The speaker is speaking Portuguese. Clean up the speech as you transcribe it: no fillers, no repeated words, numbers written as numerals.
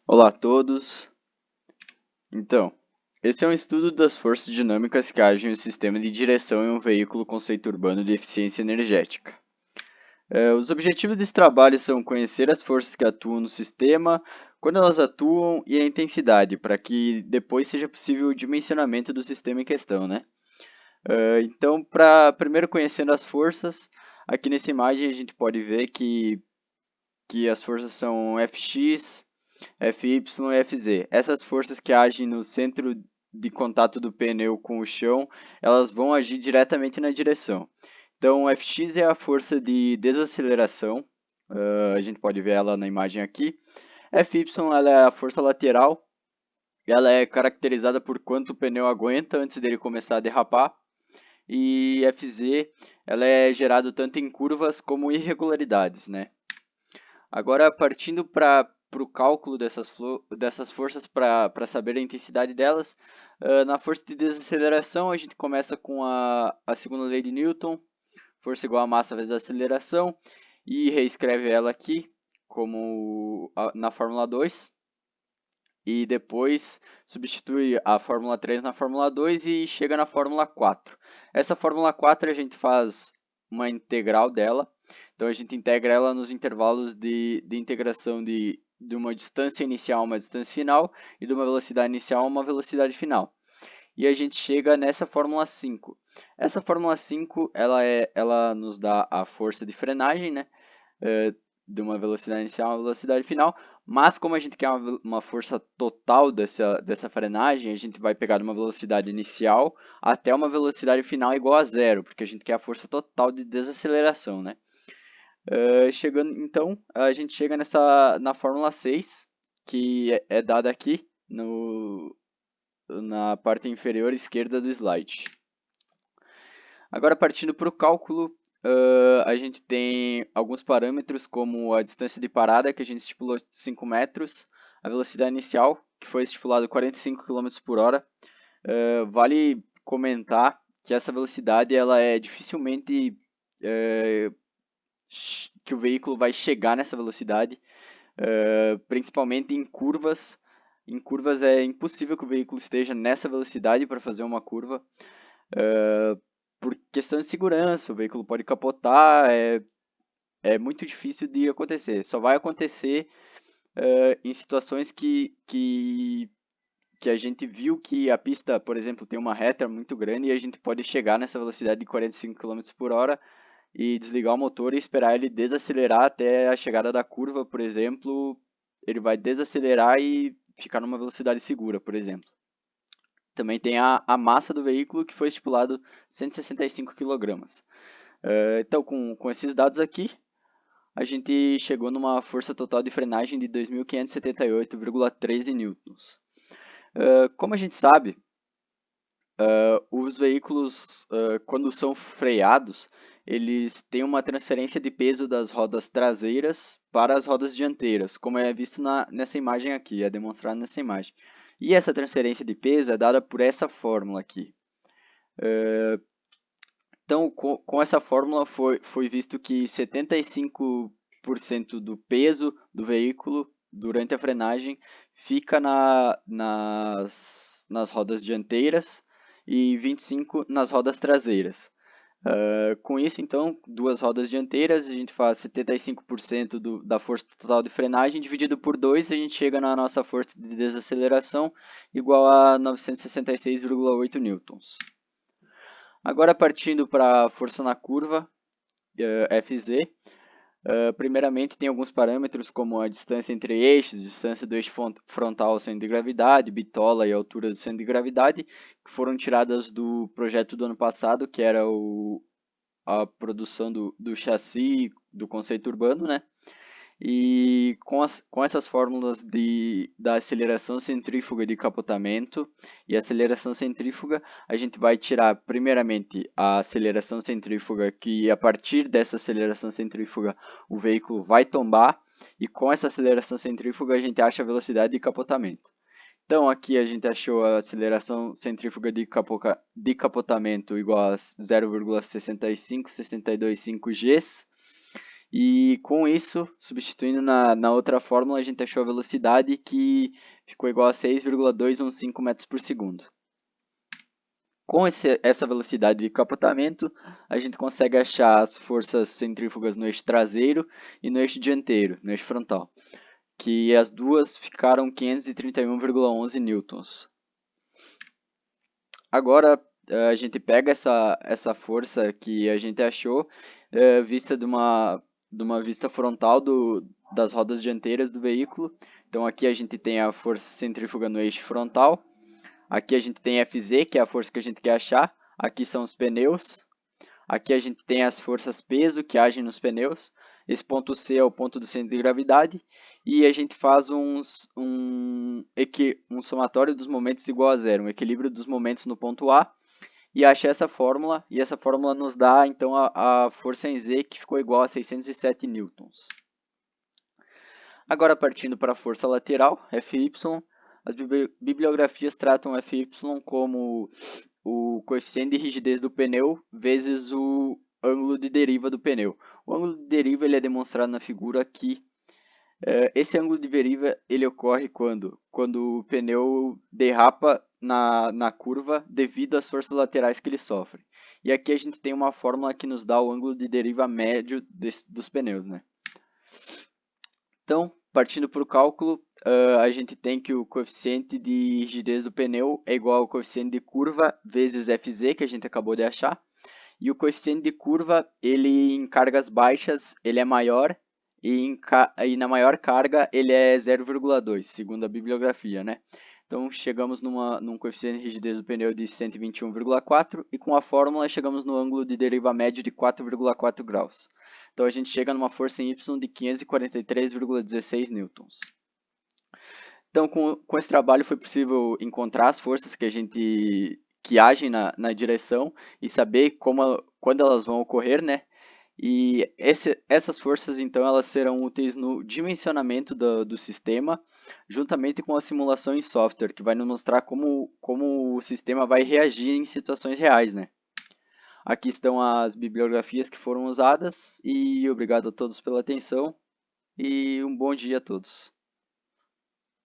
Olá a todos. Então, esse é um estudo das forças dinâmicas que agem no sistema de direção em um veículo conceito urbano de eficiência energética. Os objetivos desse trabalho são conhecer as forças que atuam no sistema, quando elas atuam e a intensidade, para que depois seja possível o dimensionamento do sistema em questão, né? Então, para primeiro conhecendo as forças, aqui nessa imagem a gente pode ver que as forças são Fx, Fy e Fz. Essas forças que agem no centro de contato do pneu com o chão, elas vão agir diretamente na direção. Então, Fx é a força de desaceleração, a gente pode ver ela na imagem aqui. Fy ela é a força lateral, ela é caracterizada por quanto o pneu aguenta antes dele começar a derrapar. E Fz ela é gerada tanto em curvas como irregularidades, né? Agora, partindo para o cálculo dessas forças para saber a intensidade delas, na força de desaceleração a gente começa com a segunda lei de Newton, força igual a massa vezes a aceleração, e reescreve ela aqui como na fórmula 2, e depois substitui a fórmula 3 na fórmula 2 e chega na fórmula 4. Essa fórmula 4 a gente faz uma integral dela, então a gente integra ela nos intervalos de integração de uma distância inicial a uma distância final e de uma velocidade inicial a uma velocidade final. E a gente chega nessa fórmula 5. Essa fórmula 5 ela nos dá a força de frenagem, né? De uma velocidade inicial a uma velocidade final, mas como a gente quer uma força total dessa frenagem, a gente vai pegar de uma velocidade inicial até uma velocidade final igual a zero, porque a gente quer a força total de desaceleração, né? Então, a gente chega na fórmula 6, que é dada aqui na parte inferior esquerda do slide. Agora, partindo para o cálculo, a gente tem alguns parâmetros, como a distância de parada, que a gente estipulou 5 metros, a velocidade inicial, que foi estipulado 45 km por hora. Vale comentar que essa velocidade ela é dificilmente que o veículo vai chegar nessa velocidade, principalmente em curvas. Em curvas é impossível que o veículo esteja nessa velocidade para fazer uma curva. Por questão de segurança, o veículo pode capotar, é muito difícil de acontecer. Só vai acontecer em situações que a gente viu que a pista, por exemplo, tem uma reta muito grande e a gente pode chegar nessa velocidade de 45 km por hora e desligar o motor e esperar ele desacelerar até a chegada da curva, por exemplo. Ele vai desacelerar e ficar numa velocidade segura, por exemplo. Também tem a massa do veículo, que foi estipulado 165 kg. Então, com esses dados aqui, a gente chegou numa força total de frenagem de 2.578,13 newtons. Como a gente sabe, os veículos, quando são freados, eles têm uma transferência de peso das rodas traseiras para as rodas dianteiras, como é visto nessa imagem aqui, é demonstrado nessa imagem. E essa transferência de peso é dada por essa fórmula aqui. Então, com essa fórmula foi visto que 75% do peso do veículo durante a frenagem fica nas rodas dianteiras e 25% nas rodas traseiras. Com isso, então, duas rodas dianteiras, a gente faz 75% da força total de frenagem, dividido por 2, a gente chega na nossa força de desaceleração, igual a 966,8 newtons. Agora, partindo para a força na curva, Fz, primeiramente tem alguns parâmetros como a distância entre eixos, distância do eixo frontal ao centro de gravidade, bitola e altura do centro de gravidade, que foram tiradas do projeto do ano passado, que era a produção do chassi do conceito urbano, né? E com essas fórmulas da aceleração centrífuga de capotamento e aceleração centrífuga, a gente vai tirar primeiramente a aceleração centrífuga, que a partir dessa aceleração centrífuga o veículo vai tombar, e com essa aceleração centrífuga a gente acha a velocidade de capotamento. Então aqui a gente achou a aceleração centrífuga de capotamento igual a 0,65625 Gs, E com isso, substituindo na outra fórmula, a gente achou a velocidade que ficou igual a 6,215 metros por segundo. Com essa velocidade de capotamento, a gente consegue achar as forças centrífugas no eixo traseiro e no eixo dianteiro, no eixo frontal, que as duas ficaram 531,11 newtons. Agora a gente pega essa força que a gente achou, vista de uma vista frontal das rodas dianteiras do veículo. Então aqui a gente tem a força centrífuga no eixo frontal. Aqui a gente tem FZ, que é a força que a gente quer achar. Aqui são os pneus. Aqui a gente tem as forças peso que agem nos pneus. Esse ponto C é o ponto do centro de gravidade. E a gente faz um somatório dos momentos igual a zero, um equilíbrio dos momentos no ponto A. E acha essa fórmula. E essa fórmula nos dá então a força em Z, que ficou igual a 607 newtons. Agora partindo para a força lateral, Fy, as bibliografias tratam Fy como o coeficiente de rigidez do pneu vezes o ângulo de deriva do pneu. O ângulo de deriva ele é demonstrado na figura aqui. Esse ângulo de deriva ele ocorre quando o pneu derrapa na curva devido às forças laterais que ele sofre. E aqui a gente tem uma fórmula que nos dá o ângulo de deriva médio dos pneus, né? Então, partindo para o cálculo, a gente tem que o coeficiente de rigidez do pneu é igual ao coeficiente de curva vezes Fz, que a gente acabou de achar. E o coeficiente de curva, ele em cargas baixas, ele é maior, e na maior carga ele é 0,2, segundo a bibliografia, né? Então, chegamos num coeficiente de rigidez do pneu de 121,4 e com a fórmula chegamos no ângulo de deriva médio de 4,4 graus. Então, a gente chega numa força em Y de 543,16 newtons. Então, com esse trabalho foi possível encontrar as forças que agem na direção e saber quando elas vão ocorrer, né? E essas forças, então, elas serão úteis no dimensionamento do sistema, juntamente com a simulação em software, que vai nos mostrar como o sistema vai reagir em situações reais, né? Aqui estão as bibliografias que foram usadas, e obrigado a todos pela atenção, e um bom dia a todos.